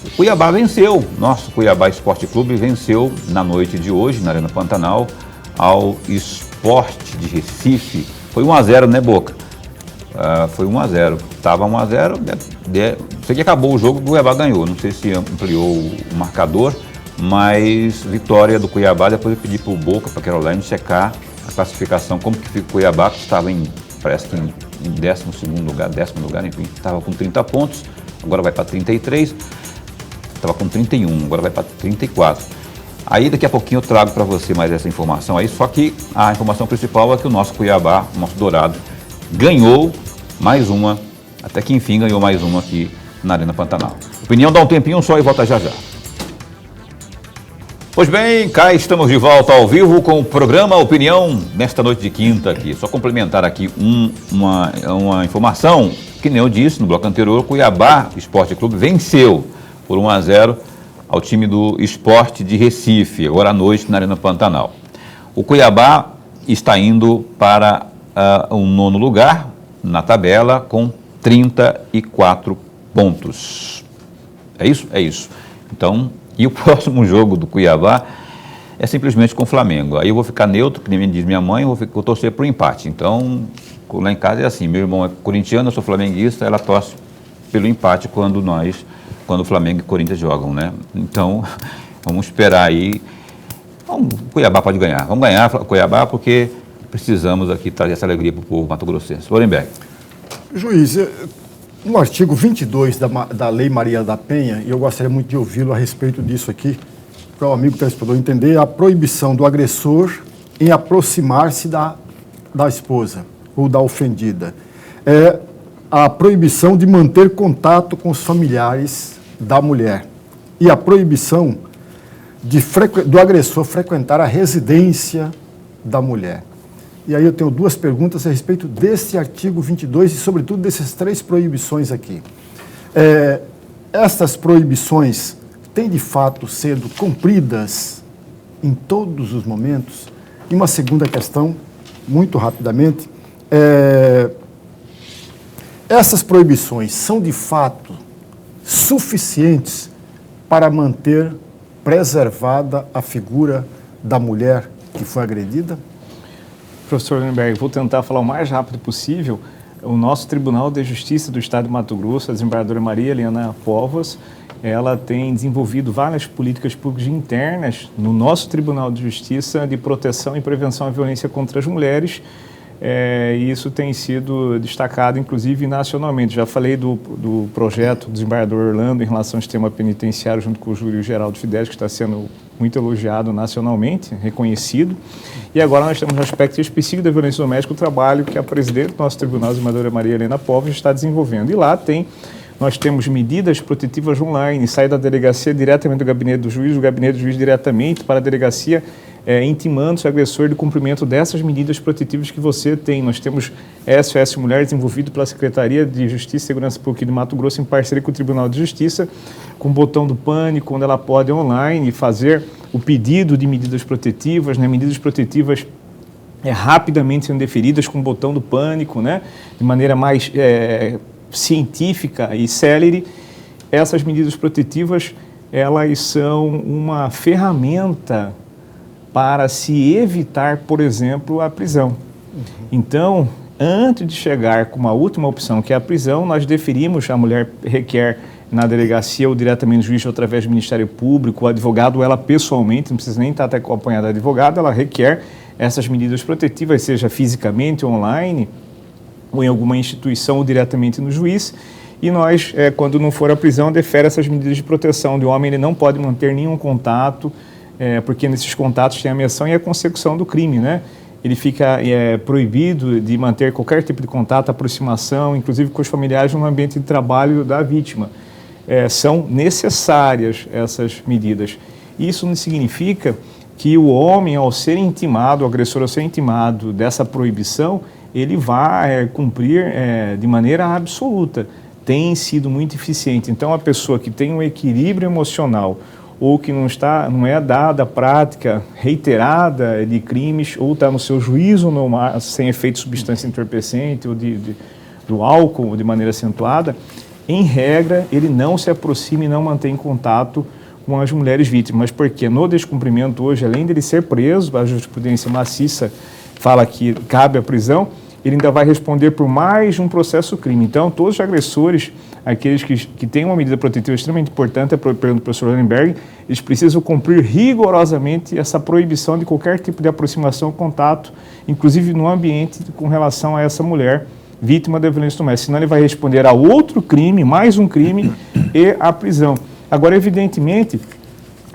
Speaker 1: O Cuiabá venceu, nosso Cuiabá Esporte Clube venceu na noite de hoje, na Arena Pantanal, ao Sport de Recife. Foi 1-0, né, Boca? Foi 1-0, estava 1-0, sei que acabou o jogo, o Cuiabá ganhou, não sei se ampliou o marcador, mas vitória do Cuiabá. Depois eu pedi para o Boca, para a Caroline, checar a classificação, como que fica o Cuiabá, que estava parece que em 12º lugar, 10º lugar, enfim, estava com 30 pontos, agora vai para 33, estava com 31, agora vai para 34. Aí daqui a pouquinho eu trago para você mais essa informação aí, só que a informação principal é que o nosso Cuiabá, o nosso Dourado, ganhou mais uma, até que enfim ganhou mais uma aqui na Arena Pantanal. Opinião dá um tempinho só e volta já já. Pois bem, cá estamos de volta ao vivo com o programa Opinião nesta noite de quinta aqui. Só complementar aqui uma informação, que nem eu disse no bloco anterior, o Cuiabá Esporte Clube venceu por 1-0 ao time do Sport de Recife, agora à noite na Arena Pantanal. O Cuiabá está indo para o 9º lugar na tabela com 34 pontos. É isso? É isso. Então, e o próximo jogo do Cuiabá é simplesmente com o Flamengo. Aí eu vou ficar neutro, que nem diz minha mãe, eu vou torcer para o empate. Então, lá em casa é assim, meu irmão é corintiano, eu sou flamenguista, ela torce pelo empate quando o Flamengo e Corinthians jogam, né? Então, vamos esperar aí. O Cuiabá pode ganhar. Vamos ganhar o Cuiabá porque precisamos aqui trazer essa alegria para o povo mato-grossense. Lorenberg.
Speaker 2: Juiz, no artigo 22 da Lei Maria da Penha, e eu gostaria muito de ouvi-lo a respeito disso aqui, para o amigo telespectador entender, a proibição do agressor em aproximar-se da esposa ou da ofendida. É a proibição de manter contato com os familiares da mulher e a proibição do agressor frequentar a residência da mulher. E aí eu tenho duas perguntas a respeito desse artigo 22 e, sobretudo, dessas 3 proibições aqui. Estas proibições têm, de fato, sido cumpridas em todos os momentos? E uma segunda questão, muito rapidamente, essas proibições são, de fato, suficientes para manter preservada a figura da mulher que foi agredida?
Speaker 3: Professor Lindenberg, vou tentar falar o mais rápido possível. O nosso Tribunal de Justiça do Estado de Mato Grosso, a desembargadora Maria Helena Povas, ela tem desenvolvido várias políticas públicas internas no nosso Tribunal de Justiça de proteção e prevenção à violência contra as mulheres. E isso tem sido destacado, inclusive, nacionalmente. Já falei do projeto do desembargador Orlando em relação ao sistema penitenciário, junto com o Júlio Geraldo Fidelis, que está sendo muito elogiado nacionalmente, reconhecido. E agora nós temos um aspecto específico da violência doméstica, o trabalho que a presidente do nosso tribunal, a desembargadora Maria Helena Povos, está desenvolvendo. E lá nós temos medidas protetivas online, sai da delegacia diretamente do gabinete do juiz, do gabinete do juiz diretamente para a delegacia, intimando o agressor de cumprimento dessas medidas protetivas que você tem. Nós temos SOS Mulher desenvolvido pela Secretaria de Justiça e Segurança Pública de Mato Grosso em parceria com o Tribunal de Justiça, com o botão do pânico, onde ela pode online fazer o pedido de medidas protetivas, né? Medidas protetivas rapidamente sendo deferidas com o botão do pânico, né? De maneira mais científica e célere. Essas medidas protetivas, elas são uma ferramenta para se evitar, por exemplo, a prisão. Então, antes de chegar com uma última opção, que é a prisão, nós deferimos, a mulher requer na delegacia ou diretamente no juiz ou através do Ministério Público, o advogado, ela pessoalmente, não precisa nem estar até acompanhada de advogado, ela requer essas medidas protetivas, seja fisicamente, online, ou em alguma instituição ou diretamente no juiz. E nós, quando não for a prisão, defere essas medidas de proteção. O homem ele não pode manter nenhum contato, porque nesses contatos tem a menção e a consecução do crime, né? Ele fica proibido de manter qualquer tipo de contato, aproximação, inclusive com os familiares no ambiente de trabalho da vítima. São necessárias essas medidas. Isso não significa que o homem, ao ser intimado, o agressor ao ser intimado dessa proibição, ele vai cumprir de maneira absoluta. Tem sido muito eficiente. Então, a pessoa que tem um equilíbrio emocional ou que não é dada a prática reiterada de crimes, ou está no seu juízo normal, sem efeito de substância entorpecente ou do álcool de maneira acentuada, em regra, ele não se aproxima e não mantém contato com as mulheres vítimas. Porque no descumprimento hoje, além de ele ser preso, a jurisprudência maciça fala que cabe a prisão, ele ainda vai responder por mais um processo crime. Então, todos os agressores, aqueles que têm uma medida protetiva extremamente importante, pergunta do professor Hollenberg, eles precisam cumprir rigorosamente essa proibição de qualquer tipo de aproximação, contato, inclusive no ambiente com relação a essa mulher vítima da violência doméstica. Senão ele vai responder a outro crime, mais um crime e a prisão. Agora, evidentemente,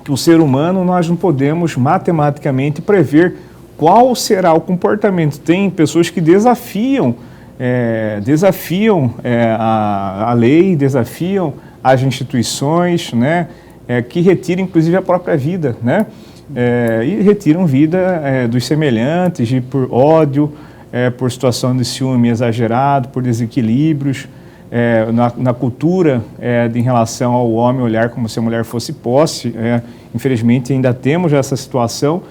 Speaker 3: que o ser humano nós não podemos matematicamente prever qual será o comportamento. Tem pessoas que desafiam a lei, desafiam as instituições, né, que retiram inclusive a própria vida, né, e retiram vida dos semelhantes por ódio, por situação de ciúme exagerado, por desequilíbrios, na cultura em relação ao homem olhar como se a mulher fosse posse. Infelizmente ainda temos essa situação.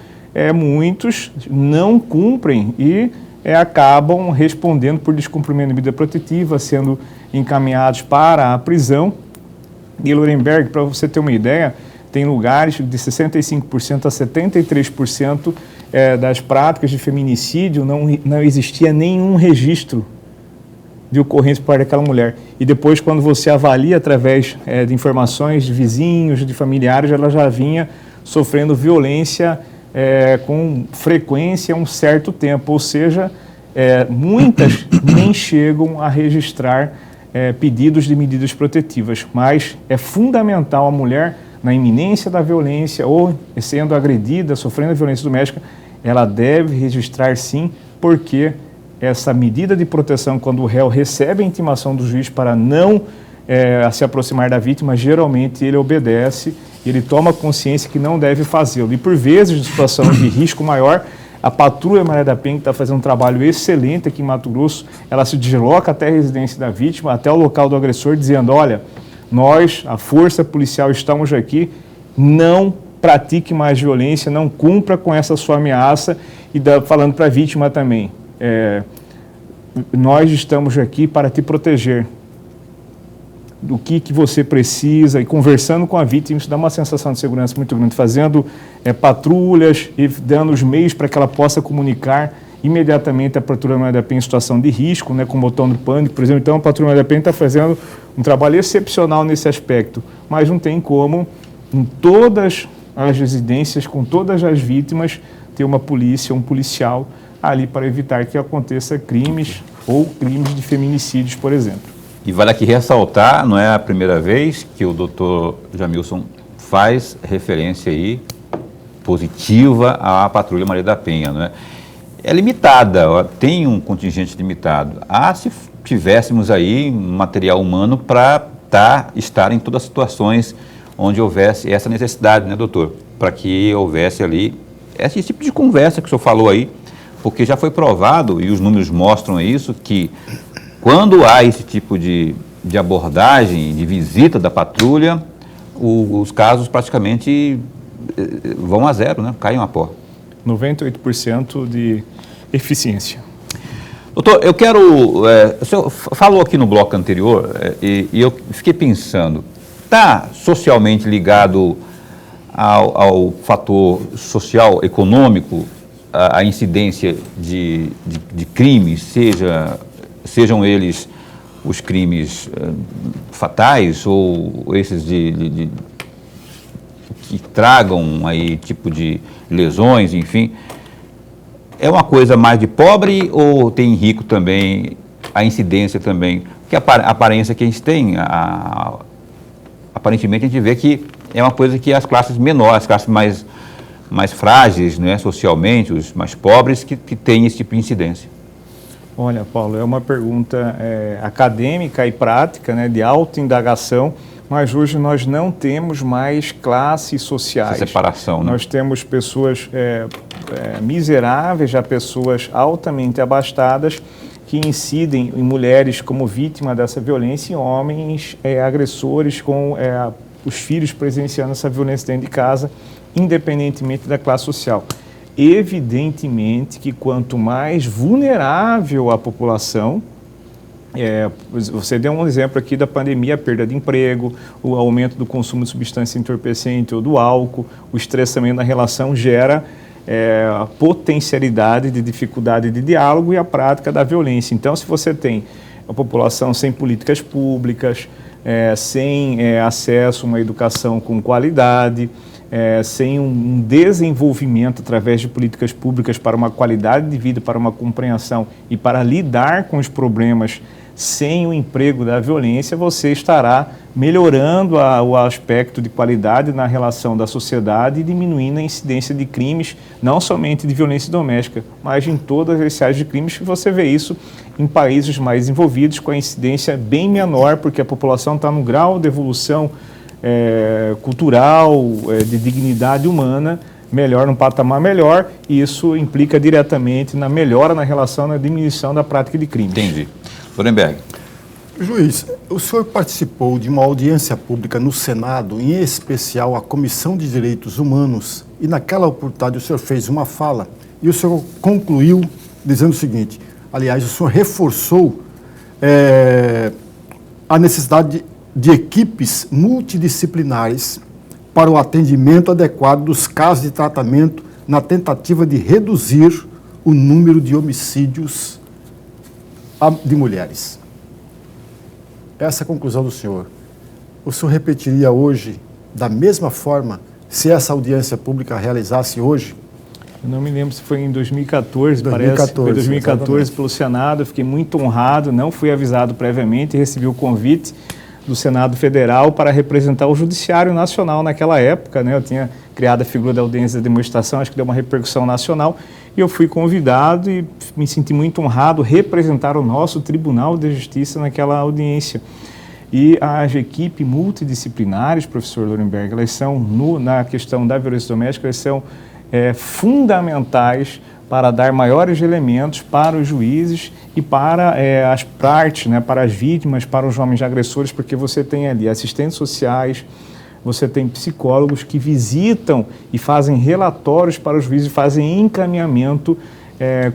Speaker 3: Muitos não cumprem e acabam respondendo por descumprimento de medida protetiva, sendo encaminhados para a prisão. E Lorenberg, para você ter uma ideia, tem lugares de 65% a 73% das práticas de feminicídio não existia nenhum registro de ocorrência por parte daquela mulher. E depois, quando você avalia através de informações de vizinhos, de familiares, ela já vinha sofrendo violência com frequência há um certo tempo, ou seja, muitas nem chegam a registrar pedidos de medidas protetivas, mas é fundamental a mulher, na iminência da violência ou sendo agredida, sofrendo violência doméstica, ela deve registrar sim, porque essa medida de proteção, quando o réu recebe a intimação do juiz para não se aproximar da vítima, geralmente ele obedece, ele toma consciência que não deve fazê-lo. E por vezes, em situação de risco maior, a Patrulha Maria da Penha, que está fazendo um trabalho excelente aqui em Mato Grosso, ela se desloca até a residência da vítima, até o local do agressor, dizendo: olha, nós, a força policial, estamos aqui, não pratique mais violência, não cumpra com essa sua ameaça, e falando para a vítima também, nós estamos aqui para te proteger do que você precisa, e conversando com a vítima, isso dá uma sensação de segurança muito grande, fazendo patrulhas e dando os meios para que ela possa comunicar imediatamente a Patrulha Maria da Penha em situação de risco, né, com o botão do pânico, por exemplo. Então, a Patrulha Maria da Penha está fazendo um trabalho excepcional nesse aspecto, mas não tem como, em todas as residências, com todas as vítimas, ter uma polícia, um policial ali para evitar que aconteça crimes ou crimes de feminicídios, por exemplo.
Speaker 1: E vale aqui ressaltar, não é a primeira vez que o doutor Jamilson faz referência aí positiva à Patrulha Maria da Penha, não é? É limitada, tem um contingente limitado. Se tivéssemos aí material humano para estar em todas as situações onde houvesse essa necessidade, né, doutor? Para que houvesse ali esse tipo de conversa que o senhor falou aí, porque já foi provado, e os números mostram isso, que quando há esse tipo de abordagem, de visita da patrulha, os casos praticamente vão a zero, né? Caem a pó.
Speaker 3: 98% de eficiência.
Speaker 1: Doutor, eu quero... o senhor falou aqui no bloco anterior, e eu fiquei pensando, está socialmente ligado ao fator social, econômico, a incidência de crimes, sejam eles os crimes fatais ou esses que tragam aí tipo de lesões, enfim. É uma coisa mais de pobre ou tem rico também, a incidência também? Porque a aparência que a gente tem, aparentemente a gente vê que é uma coisa que as classes menores, as classes mais frágeis, né, socialmente, os mais pobres, que têm esse tipo de incidência.
Speaker 3: Olha, Paulo, é uma pergunta acadêmica e prática, né, de autoindagação, mas hoje nós não temos mais classes sociais.
Speaker 1: Essa separação, né?
Speaker 3: Nós temos pessoas miseráveis, já pessoas altamente abastadas, que incidem em mulheres como vítima dessa violência e homens agressores com os filhos presenciando essa violência dentro de casa, independentemente da classe social. Evidentemente que quanto mais vulnerável a população, você deu um exemplo aqui da pandemia, a perda de emprego, o aumento do consumo de substância entorpecente ou do álcool, o estressamento na relação gera a potencialidade de dificuldade de diálogo e a prática da violência. Então, se você tem a população sem políticas públicas, sem acesso a uma educação com qualidade, sem um desenvolvimento através de políticas públicas para uma qualidade de vida, para uma compreensão e para lidar com os problemas sem o emprego da violência, você estará melhorando o aspecto de qualidade na relação da sociedade e diminuindo a incidência de crimes, não somente de violência doméstica, mas em todas as áreas de crimes, que você vê isso em países mais desenvolvidos, com a incidência bem menor, porque a população está no grau de evolução cultural, de dignidade humana, melhor, num patamar melhor, e isso implica diretamente na melhora na relação, na diminuição da prática de crimes.
Speaker 1: Entendi. Lorenberg.
Speaker 2: Juiz, o senhor participou de uma audiência pública no Senado, em especial a Comissão de Direitos Humanos, e naquela oportunidade o senhor fez uma fala e o senhor concluiu dizendo o seguinte, aliás, o senhor reforçou a necessidade de equipes multidisciplinares para o atendimento adequado dos casos de tratamento na tentativa de reduzir o número de homicídios de mulheres. Essa é a conclusão do senhor. O senhor repetiria hoje, da mesma forma, se essa audiência pública realizasse hoje?
Speaker 3: Eu não me lembro se foi em 2014,
Speaker 2: 2014,
Speaker 3: parece. Foi 2014
Speaker 2: exatamente.
Speaker 3: Pelo Senado. Eu fiquei muito honrado, não fui avisado previamente, recebi o convite do Senado Federal para representar o Judiciário Nacional naquela época, né? Eu tinha criado a figura da audiência de demonstração, acho que deu uma repercussão nacional, e eu fui convidado e me senti muito honrado representar o nosso Tribunal de Justiça naquela audiência. E as equipes multidisciplinares, professor Lorenberg, elas são, na questão da violência doméstica, elas são fundamentais para dar maiores elementos para os juízes e para as partes, né, para as vítimas, para os homens agressores, porque você tem ali assistentes sociais, você tem psicólogos que visitam e fazem relatórios para os juízes, fazem encaminhamento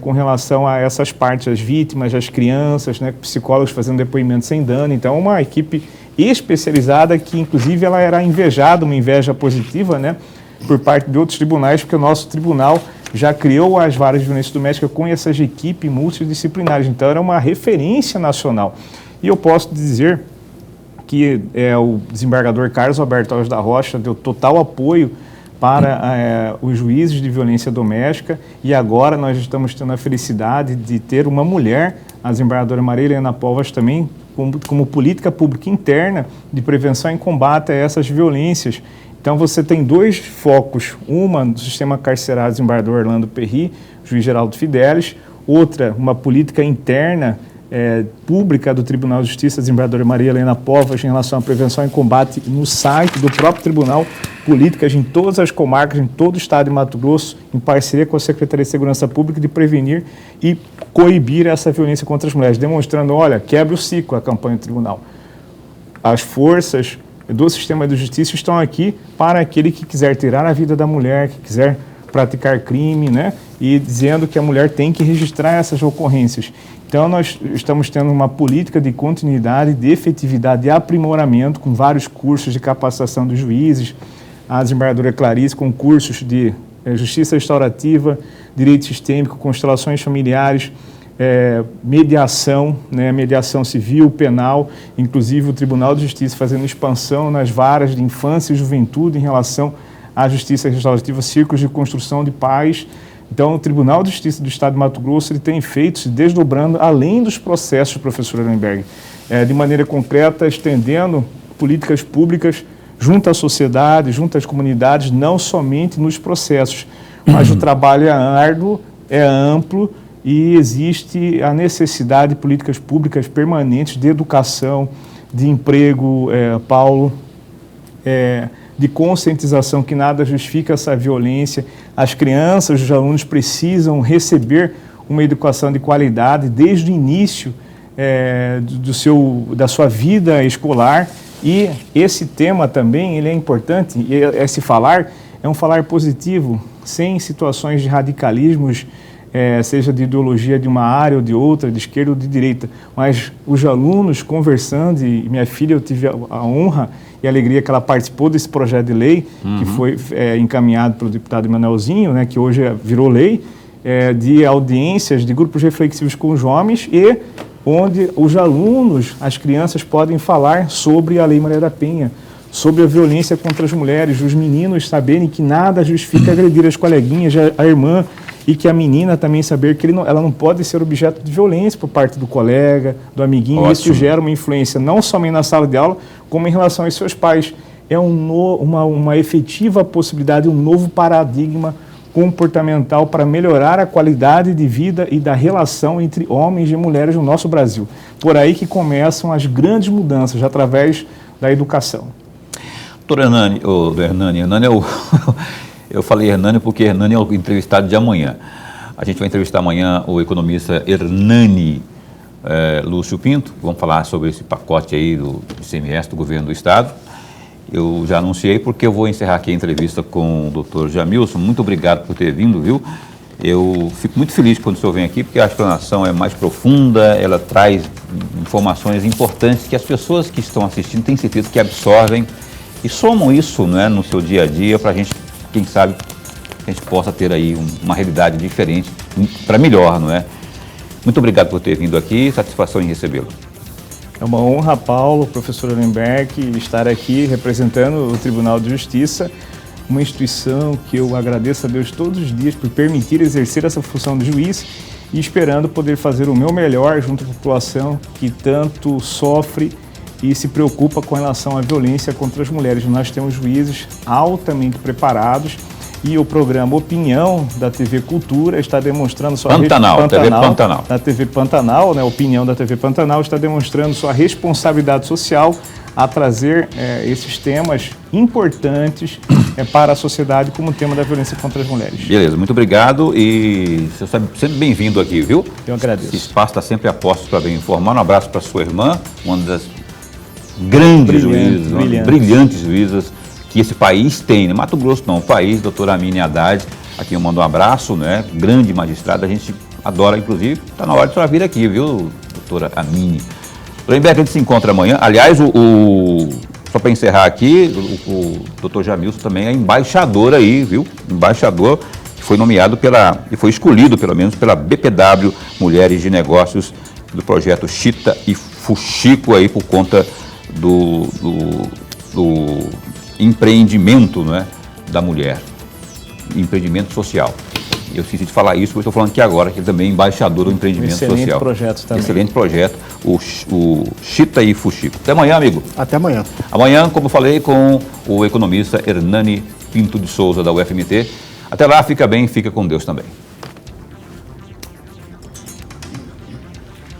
Speaker 3: com relação a essas partes, as vítimas, as crianças, né, psicólogos fazendo depoimento sem dano. Então, uma equipe especializada que, inclusive, ela era invejada, uma inveja positiva, né, por parte de outros tribunais, porque o nosso tribunal já criou as varas de violência doméstica com essas equipes multidisciplinares. Então, era uma referência nacional. E eu posso dizer que o desembargador Carlos Alberto Alves da Rocha deu total apoio para os juízes de violência doméstica, e agora nós estamos tendo a felicidade de ter uma mulher, a desembargadora Maria Helena Povas, também como política pública interna de prevenção e combate a essas violências. Então você tem dois focos, uma do sistema carcerário, desembargador Orlando Perry, juiz Geraldo Fidelis, outra, uma política interna pública do Tribunal de Justiça, desembargadora Maria Helena Povas, em relação à prevenção e combate no site do próprio tribunal, políticas em todas as comarcas, em todo o estado de Mato Grosso, em parceria com a Secretaria de Segurança Pública, de prevenir e coibir essa violência contra as mulheres, demonstrando, olha, quebra o ciclo a campanha do tribunal. As forças do sistema de justiça estão aqui para aquele que quiser tirar a vida da mulher, que quiser praticar crime, né? E dizendo que a mulher tem que registrar essas ocorrências. Então, nós estamos tendo uma política de continuidade, de efetividade, de aprimoramento, com vários cursos de capacitação dos juízes, a desembargadora Clarice com cursos de justiça restaurativa, direito sistêmico, constelações familiares, mediação, né, mediação civil, penal, inclusive o Tribunal de Justiça fazendo expansão nas varas de infância e juventude em relação à justiça restaurativa, círculos de construção de paz. Então, o Tribunal de Justiça do Estado de Mato Grosso ele tem feito, se desdobrando, além dos processos, professor Ehrenberg, de maneira concreta, estendendo políticas públicas junto à sociedade, junto às comunidades, não somente nos processos, mas o trabalho é árduo, é amplo e existe a necessidade de políticas públicas permanentes de educação, de emprego, Paulo, de conscientização que nada justifica essa violência. As crianças, os alunos precisam receber uma educação de qualidade desde o início da sua vida escolar. E esse tema também ele é importante, e esse falar é um falar positivo, sem situações de radicalismos, seja de ideologia de uma área ou de outra, de esquerda ou de direita, mas os alunos conversando, e minha filha, eu tive a honra e a alegria que ela participou desse projeto de lei, que foi encaminhado pelo deputado Emanuelzinho, né, que hoje virou lei, de audiências de grupos reflexivos com os homens, e onde os alunos, as crianças podem falar sobre a Lei Maria da Penha, sobre a violência contra as mulheres, os meninos saberem que nada justifica agredir as coleguinhas, a irmã, e que a menina também saber que ela não pode ser objeto de violência por parte do colega, do amiguinho. Ótimo. Isso gera uma influência não somente na sala de aula, como em relação aos seus pais. É uma efetiva possibilidade, um novo paradigma comportamental para melhorar a qualidade de vida e da relação entre homens e mulheres no nosso Brasil. Por aí que começam as grandes mudanças, através da educação.
Speaker 1: Doutor Hernani, Hernani é o... Eu falei Hernani porque Hernani é o entrevistado de amanhã. A gente vai entrevistar amanhã o economista Hernani Lúcio Pinto. Vamos falar sobre esse pacote aí do ICMS do governo do Estado. Eu já anunciei porque eu vou encerrar aqui a entrevista com o doutor Jamilson. Muito obrigado por ter vindo, viu? Eu fico muito feliz quando o senhor vem aqui, porque a explanação é mais profunda, ela traz informações importantes que as pessoas que estão assistindo têm certeza que absorvem e somam isso, né, no seu dia a dia para a gente, quem sabe, que a gente possa ter aí uma realidade diferente, para melhor, não é? Muito obrigado por ter vindo aqui, satisfação em recebê-lo.
Speaker 3: É uma honra, Paulo, professor Ehrenberg, estar aqui representando o Tribunal de Justiça, uma instituição que eu agradeço a Deus todos os dias por permitir exercer essa função de juiz e esperando poder fazer o meu melhor junto à população que tanto sofre e se preocupa com relação à violência contra as mulheres. Nós temos juízes altamente preparados e o programa Opinião da TV Cultura está demonstrando sua...
Speaker 1: TV Pantanal.
Speaker 3: Da TV Pantanal, né, Opinião da TV Pantanal está demonstrando sua responsabilidade social a trazer esses temas importantes para a sociedade, como o tema da violência contra as mulheres.
Speaker 1: Beleza, muito obrigado e você está sempre bem-vindo aqui, viu?
Speaker 3: Eu agradeço.
Speaker 1: Esse espaço está sempre a postos para bem informar. Um abraço para sua irmã, uma das grandes juízes, brilhantes juízas que esse país tem, né? Mato Grosso não, o país, doutora Amine Haddad, a quem eu mando um abraço, né? Grande magistrada, a gente adora, inclusive, está na hora de senhora vir aqui, viu, doutora Amine? Lembrando que a gente se encontra amanhã, aliás, só para encerrar aqui, o doutor Jamilson também é embaixador aí, viu? Embaixador que foi nomeado e foi escolhido, pelo menos, pela BPW Mulheres de Negócios, do projeto Chita e Fuxico aí, por conta do empreendimento, não é, da mulher, empreendimento social. Eu esqueci de falar isso, porque estou falando aqui agora, que ele também é embaixador do empreendimento social.
Speaker 3: Excelente projeto também.
Speaker 1: Excelente projeto, o Chita e Fuxico. Até amanhã, amigo.
Speaker 2: Até amanhã.
Speaker 1: Amanhã, como eu falei, com o economista Hernani Pinto de Souza, da UFMT. Até lá, fica bem, fica com Deus também.